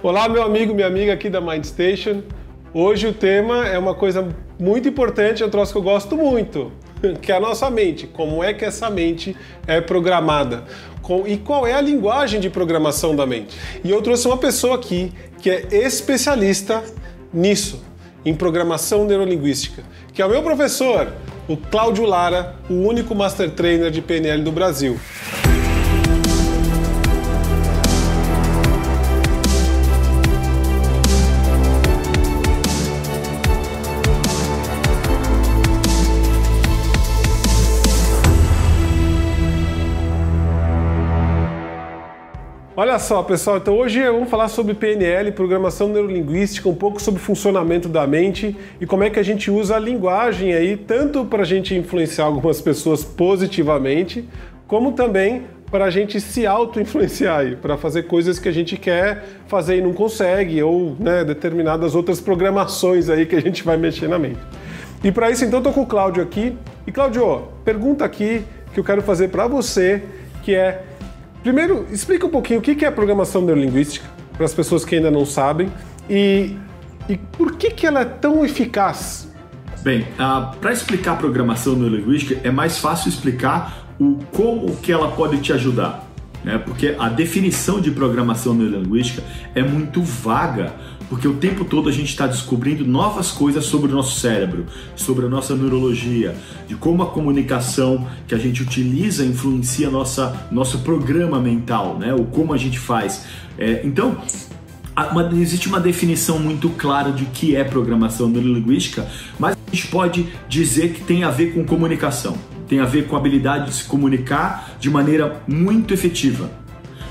Olá, meu amigo, minha amiga aqui da MindStation. Hoje o tema é uma coisa muito importante, é um troço que eu gosto muito, que é a nossa mente. Como é que essa mente é programada? E qual é a linguagem de programação da mente? E eu trouxe uma pessoa aqui que é especialista nisso, em programação neurolinguística, que é o meu professor, o Cláudio Lara, o único Master Trainer de PNL do Brasil. Olha só, pessoal, então hoje vamos falar sobre PNL, programação neurolinguística, um pouco sobre o funcionamento da mente e como é que a gente usa a linguagem aí, tanto para a gente influenciar algumas pessoas positivamente, como também para a gente se auto-influenciar, para fazer coisas que a gente quer fazer e não consegue, ou determinadas outras programações aí que a gente vai mexer na mente. E para isso, então, eu estou com o Cláudio aqui. E Cláudio, pergunta aqui que eu quero fazer para você, que é... Primeiro, explica um pouquinho o que é programação neurolinguística, para as pessoas que ainda não sabem, e por que ela é tão eficaz? Bem, para explicar a programação neurolinguística, é mais fácil explicar como que ela pode te ajudar, né? Porque a definição de programação neurolinguística é muito vaga, porque o tempo todo a gente está descobrindo novas coisas sobre o nosso cérebro, sobre a nossa neurologia, de como a comunicação que a gente utiliza influencia nosso programa mental, né? Ou como a gente faz. Então, existe uma definição muito clara de que é programação neurolinguística, mas a gente pode dizer que tem a ver com comunicação, tem a ver com a habilidade de se comunicar de maneira muito efetiva.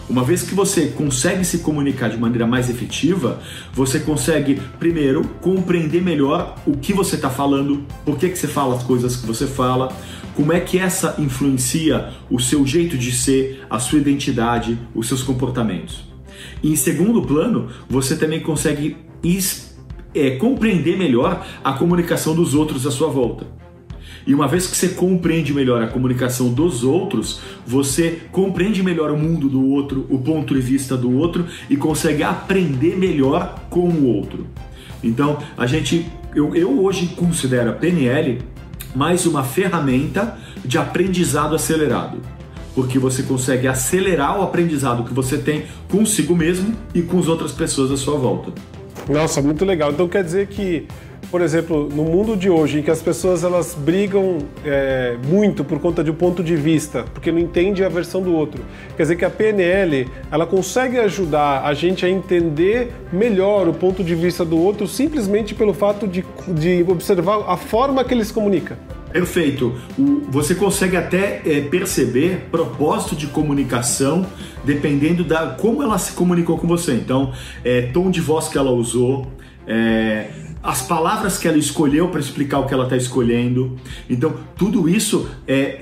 Uma vez que você consegue se comunicar de maneira mais efetiva, você consegue, primeiro, compreender melhor o que você está falando, por que você fala as coisas que você fala, como é que essa influencia o seu jeito de ser, a sua identidade, os seus comportamentos. E em segundo plano, você também consegue compreender melhor a comunicação dos outros à sua volta. E uma vez que você compreende melhor a comunicação dos outros, você compreende melhor o mundo do outro, o ponto de vista do outro e consegue aprender melhor com o outro. Então, eu hoje considero a PNL mais uma ferramenta de aprendizado acelerado, porque você consegue acelerar o aprendizado que você tem consigo mesmo e com as outras pessoas à sua volta. Nossa, muito legal. Então quer dizer que, por exemplo, no mundo de hoje, em que as pessoas elas brigam muito por conta de um ponto de vista, porque não entende a versão do outro, quer dizer que a PNL ela consegue ajudar a gente a entender melhor o ponto de vista do outro simplesmente pelo fato de observar a forma que ele se comunica. Perfeito. Você consegue até perceber propósito de comunicação dependendo como ela se comunicou com você. Então, tom de voz que ela usou, as palavras que ela escolheu para explicar o que ela está escolhendo. Então, tudo isso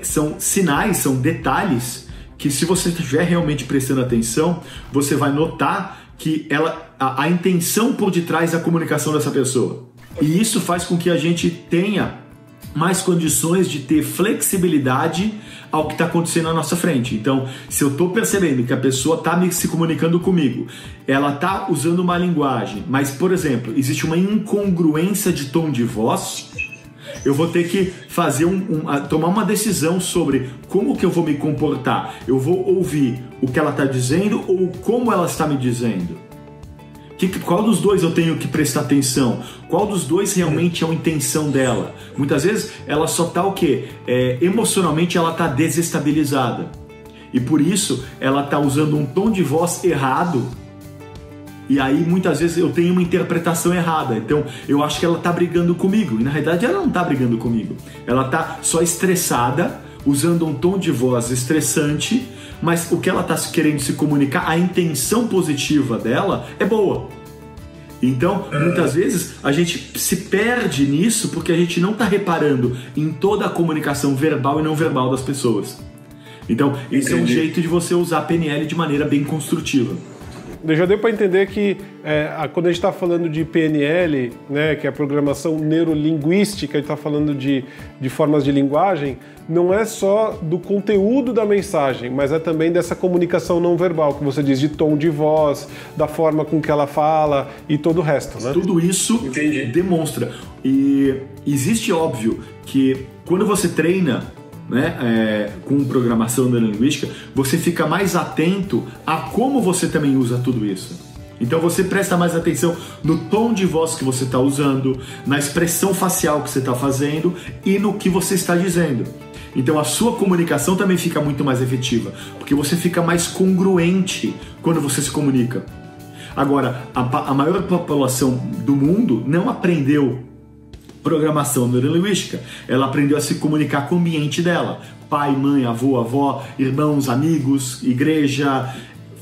são sinais, são detalhes que, se você estiver realmente prestando atenção, você vai notar que a intenção por detrás da comunicação dessa pessoa. E isso faz com que a gente tenha mais condições de ter flexibilidade ao que está acontecendo na nossa frente. Então, se eu estou percebendo que a pessoa está se comunicando comigo, ela está usando uma linguagem, mas, por exemplo, existe uma incongruência de tom de voz, eu vou ter que fazer tomar uma decisão sobre como que eu vou me comportar. Eu vou ouvir o que ela está dizendo ou como ela está me dizendo. Qual dos dois eu tenho que prestar atenção? Qual dos dois realmente é a intenção dela? Muitas vezes ela só está o quê? Emocionalmente ela está desestabilizada. E por isso ela está usando um tom de voz errado. E aí muitas vezes eu tenho uma interpretação errada. Então eu acho que ela está brigando comigo. E na realidade ela não está brigando comigo. Ela está só estressada, usando um tom de voz estressante, mas o que ela está querendo se comunicar, a intenção positiva dela é boa. Então, muitas vezes a gente se perde nisso porque a gente não está reparando em toda a comunicação verbal e não verbal das pessoas. Então, esse é um jeito de você usar a PNL de maneira bem construtiva. já deu para entender que quando a gente está falando de PNL, né, que é a programação neurolinguística, a gente está falando de formas de linguagem, não é só do conteúdo da mensagem, mas é também dessa comunicação não verbal, que você diz, de tom de voz, da forma com que ela fala e todo o resto, né? Tudo isso demonstra. E existe, óbvio, que quando você treina, né, com programação neurolinguística, você fica mais atento a como você também usa tudo isso. Então você presta mais atenção no tom de voz que você está usando, na expressão facial que você está fazendo e no que você está dizendo. Então a sua comunicação também fica muito mais efetiva, porque você fica mais congruente quando você se comunica. Agora, a maior população do mundo não aprendeu programação neurolinguística. Ela aprendeu a se comunicar com o ambiente dela. Pai, mãe, avô, avó, irmãos, amigos, igreja.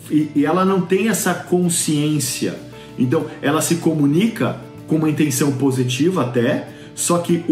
E ela não tem essa consciência. Então, ela se comunica com uma intenção positiva até, só que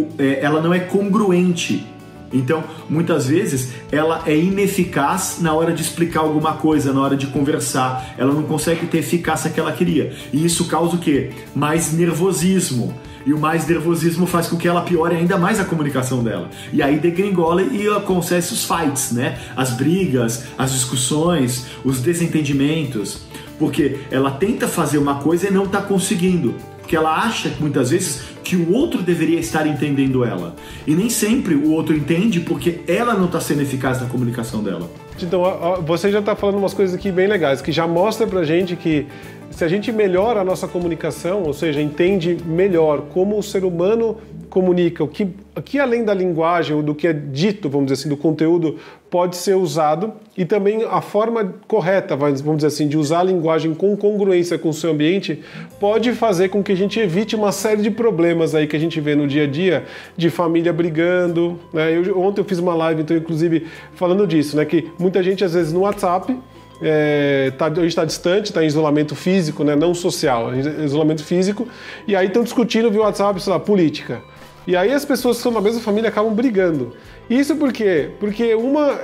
ela não é congruente. Então, muitas vezes, ela é ineficaz na hora de explicar alguma coisa, na hora de conversar. Ela não consegue ter a eficácia que ela queria. E isso causa o quê? Mais nervosismo. E o mais nervosismo faz com que ela piore ainda mais a comunicação dela. E aí degringola e acontece os fights, né? As brigas, as discussões, os desentendimentos. Porque ela tenta fazer uma coisa e não está conseguindo. Porque ela acha, muitas vezes, que o outro deveria estar entendendo ela. E nem sempre o outro entende porque ela não está sendo eficaz na comunicação dela. Então, você já está falando umas coisas aqui bem legais, que já mostra pra gente que se a gente melhora a nossa comunicação, ou seja, entende melhor como o ser humano comunica, o que além da linguagem, ou do que é dito, vamos dizer assim, do conteúdo, pode ser usado, e também a forma correta, vamos dizer assim, de usar a linguagem com congruência com o seu ambiente, pode fazer com que a gente evite uma série de problemas aí que a gente vê no dia a dia, de família brigando, né? Ontem eu fiz uma live, então, inclusive, falando disso, né? Que muita gente, às vezes, no WhatsApp, a gente está distante, está em isolamento físico, né? Não social, isolamento físico, e aí estão discutindo via WhatsApp, sei lá, política. E aí as pessoas que são da mesma família acabam brigando. Isso por quê? Porque uma,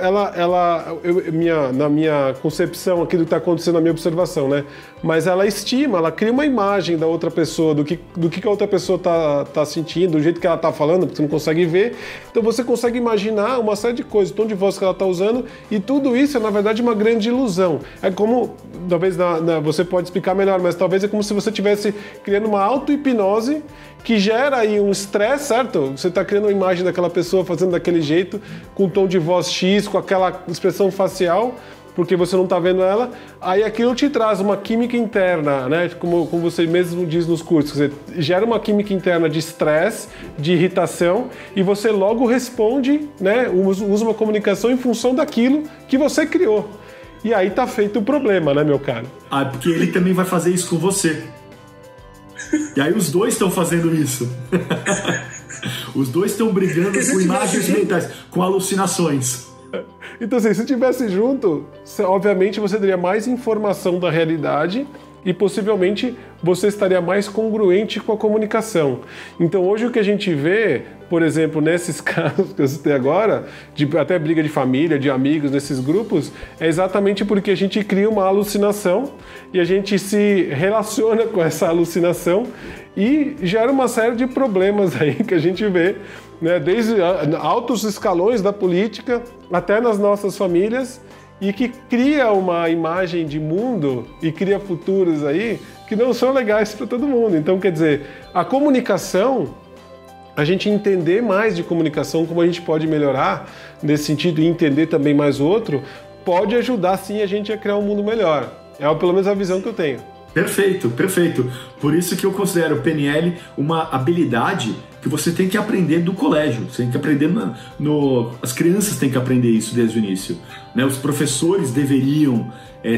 na minha concepção aqui do que está acontecendo, na minha observação, né? Mas ela estima, ela cria uma imagem da outra pessoa, do que a outra pessoa tá sentindo, do jeito que ela tá falando, porque você não consegue ver. Então você consegue imaginar uma série de coisas, o tom de voz que ela tá usando, e tudo isso é, na verdade, uma grande ilusão. É como, talvez você pode explicar melhor, mas talvez é como se você estivesse criando uma auto-hipnose que gera aí um estresse, certo? Você está criando uma imagem daquela pessoa fazendo daquele jeito, com um tom de voz X, com aquela expressão facial, porque você não está vendo ela, aí aquilo te traz uma química interna, né? Como você mesmo diz nos cursos, quer dizer, gera uma química interna de estresse, de irritação, e você logo responde, né? Usa uma comunicação em função daquilo que você criou. E aí tá feito o problema, né, meu caro? Porque ele também vai fazer isso com você. E aí os dois estão fazendo isso. Os dois estão brigando com imagens mentais, com alucinações. Então, assim, se estivesse junto, obviamente você teria mais informação da realidade e possivelmente você estaria mais congruente com a comunicação. Então, hoje o que a gente vê, por exemplo, nesses casos que eu citei agora, de até briga de família, de amigos, nesses grupos, é exatamente porque a gente cria uma alucinação e a gente se relaciona com essa alucinação e gera uma série de problemas aí que a gente vê, né, desde altos escalões da política até nas nossas famílias, e que cria uma imagem de mundo e cria futuros aí que não são legais para todo mundo. Então, quer dizer, a comunicação, a gente entender mais de comunicação, como a gente pode melhorar nesse sentido e entender também mais o outro, pode ajudar sim a gente a criar um mundo melhor. É pelo menos a visão que eu tenho. Perfeito, perfeito. Por isso que eu considero o PNL uma habilidade que você tem que aprender do colégio. Você tem que aprender as crianças têm que aprender isso desde o início, né? Os professores deveriam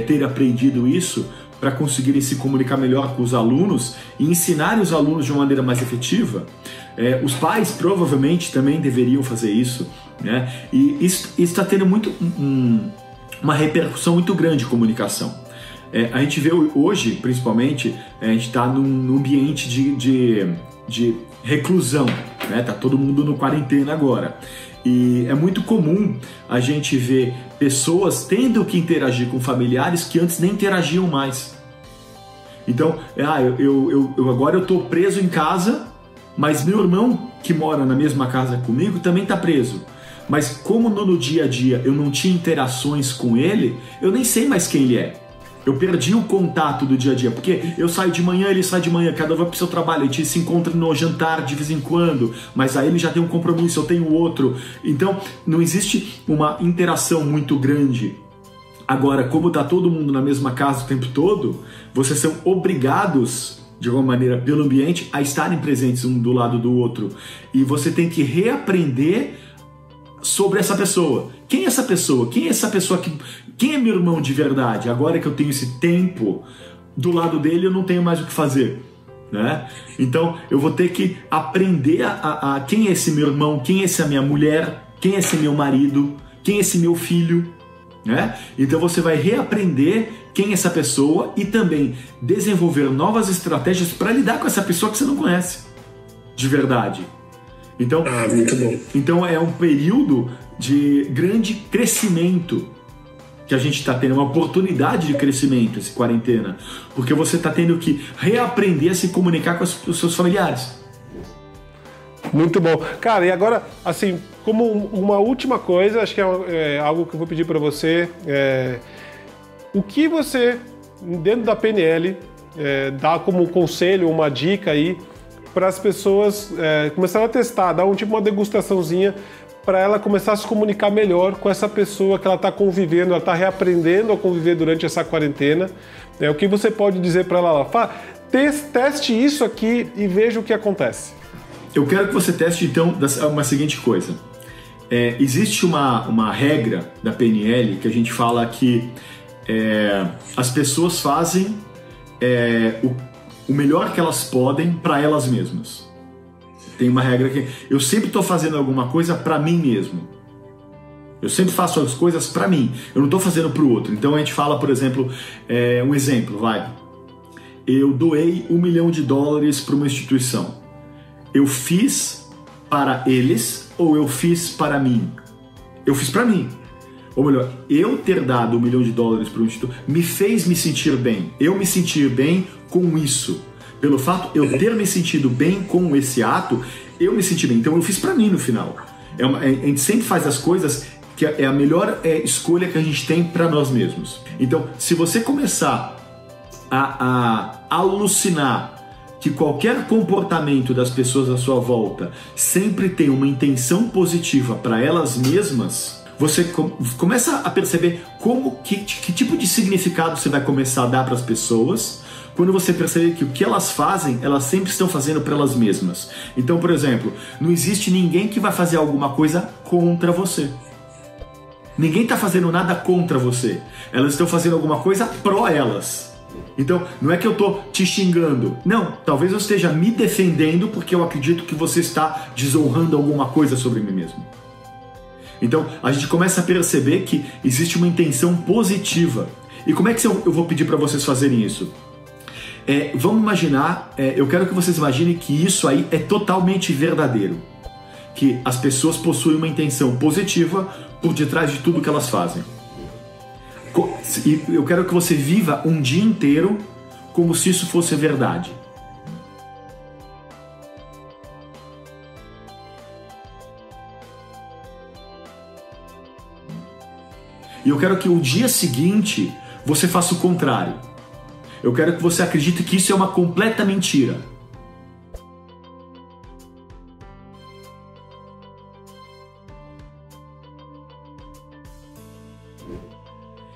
ter aprendido isso para conseguirem se comunicar melhor com os alunos e ensinar os alunos de uma maneira mais efetiva. Os pais provavelmente também deveriam fazer isso, né? E isso está tendo uma repercussão muito grande de comunicação. A gente vê hoje, principalmente, a gente está num ambiente de reclusão, né? Tá todo mundo no quarentena agora. E é muito comum a gente ver pessoas tendo que interagir com familiares que antes nem interagiam mais. Então, agora eu estou preso em casa, mas meu irmão que mora na mesma casa comigo também está preso. Mas como no dia a dia eu não tinha interações com ele, eu nem sei mais quem ele é. Eu perdi o contato do dia a dia, porque eu saio de manhã, ele sai de manhã, cada um vai pro seu trabalho, a gente se encontra no jantar de vez em quando, mas aí ele já tem um compromisso, eu tenho outro. Então, não existe uma interação muito grande. Agora, como tá todo mundo na mesma casa o tempo todo, vocês são obrigados, de alguma maneira, pelo ambiente, a estarem presentes um do lado do outro. E você tem que reaprender sobre essa pessoa. Quem é essa pessoa? Quem é essa pessoa que... Quem é meu irmão de verdade? Agora que eu tenho esse tempo do lado dele, eu não tenho mais o que fazer, né? Então eu vou ter que aprender a quem é esse meu irmão, quem é essa minha mulher, quem é esse meu marido, quem é esse meu filho, né? Então você vai reaprender quem é essa pessoa e também desenvolver novas estratégias para lidar com essa pessoa que você não conhece de verdade. Então, muito bom. Então é um período de grande crescimento que a gente está tendo, uma oportunidade de crescimento, essa quarentena, porque você está tendo que reaprender a se comunicar com os seus familiares. Muito bom. Cara, e agora, assim, como uma última coisa, acho que é algo que eu vou pedir para você, o que você, dentro da PNL, dá como conselho, uma dica aí, para as pessoas começarem a testar, dar uma degustaçãozinha, para ela começar a se comunicar melhor com essa pessoa que ela está convivendo, ela está reaprendendo a conviver durante essa quarentena. O que você pode dizer para ela? Teste isso aqui e veja o que acontece. Eu quero que você teste, então, uma seguinte coisa. Existe uma regra da PNL que a gente fala que as pessoas fazem o melhor que elas podem para elas mesmas. Tem uma regra que eu sempre estou fazendo alguma coisa para mim mesmo. Eu sempre faço as coisas para mim. Eu não estou fazendo para o outro. Então a gente fala, por exemplo, um exemplo, vai. Eu doei $1 milhão para uma instituição. Eu fiz para eles ou eu fiz para mim? Eu fiz para mim. Ou melhor, eu ter dado $1 milhão para um instituto me fez me sentir bem. Eu me sentir bem com isso. Pelo fato de eu ter me sentido bem com esse ato, eu me senti bem. Então eu fiz pra mim no final. A gente sempre faz as coisas que é a melhor escolha que a gente tem pra nós mesmos. Então, se você começar a alucinar que qualquer comportamento das pessoas à sua volta sempre tem uma intenção positiva para elas mesmas, você começa a perceber que tipo de significado você vai começar a dar para as pessoas quando você perceber que o que elas fazem, elas sempre estão fazendo para elas mesmas. Então, por exemplo, não existe ninguém que vai fazer alguma coisa contra você. Ninguém está fazendo nada contra você. Elas estão fazendo alguma coisa pró elas. Então, não é que eu estou te xingando. Não, talvez eu esteja me defendendo porque eu acredito que você está desonrando alguma coisa sobre mim mesmo. Então, a gente começa a perceber que existe uma intenção positiva. E como é que eu vou pedir para vocês fazerem isso? Vamos imaginar, eu quero que vocês imaginem que isso aí é totalmente verdadeiro. Que as pessoas possuem uma intenção positiva por detrás de tudo que elas fazem. E eu quero que você viva um dia inteiro como se isso fosse verdade. E eu quero que o dia seguinte você faça o contrário. Eu quero que você acredite que isso é uma completa mentira.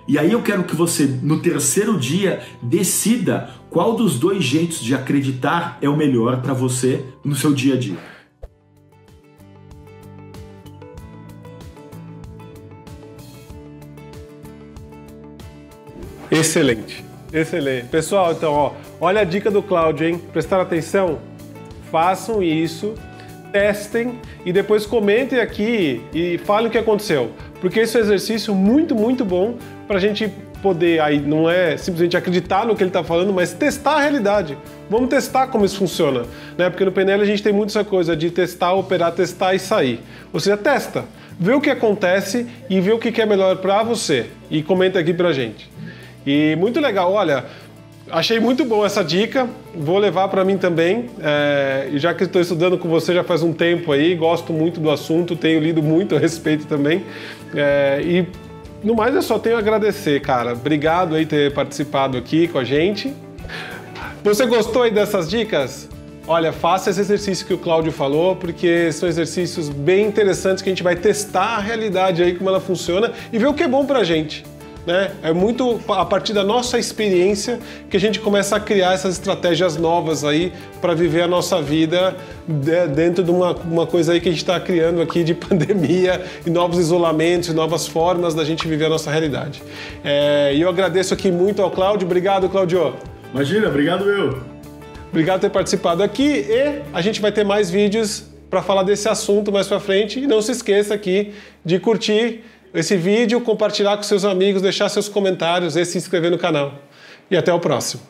E aí eu quero que você, no terceiro dia, decida qual dos dois jeitos de acreditar é o melhor para você no seu dia a dia. Excelente, excelente. Pessoal, então, olha a dica do Cláudio, hein? Prestaram atenção? Façam isso, testem e depois comentem aqui e falem o que aconteceu. Porque esse é um exercício muito, muito bom para a gente poder, aí não é simplesmente acreditar no que ele está falando, mas testar a realidade. Vamos testar como isso funciona, né? Porque no PNL a gente tem muito essa coisa de testar, operar, testar e sair. Ou seja, testa, vê o que acontece e vê o que é melhor para você e comenta aqui pra gente. E muito legal, olha, Achei muito bom essa dica, vou levar para mim também, e já que estou estudando com você já faz um tempo aí, gosto muito do assunto, tenho lido muito a respeito também, e no mais eu só tenho a agradecer, cara. Obrigado aí por ter participado aqui com a gente. Você gostou aí dessas dicas? Olha, faça esse exercício que o Cláudio falou, porque são exercícios bem interessantes que a gente vai testar a realidade aí, como ela funciona e ver o que é bom pra gente. Né? É muito a partir da nossa experiência que a gente começa a criar essas estratégias novas aí para viver a nossa vida dentro de uma coisa aí que a gente está criando aqui de pandemia e novos isolamentos e novas formas da gente viver a nossa realidade. E eu agradeço aqui muito ao Cláudio. Obrigado, Cláudio. Imagina, obrigado eu. Obrigado por ter participado aqui e a gente vai ter mais vídeos para falar desse assunto mais para frente. E não se esqueça aqui de curtir esse vídeo, compartilhar com seus amigos, deixar seus comentários e se inscrever no canal. E até o próximo.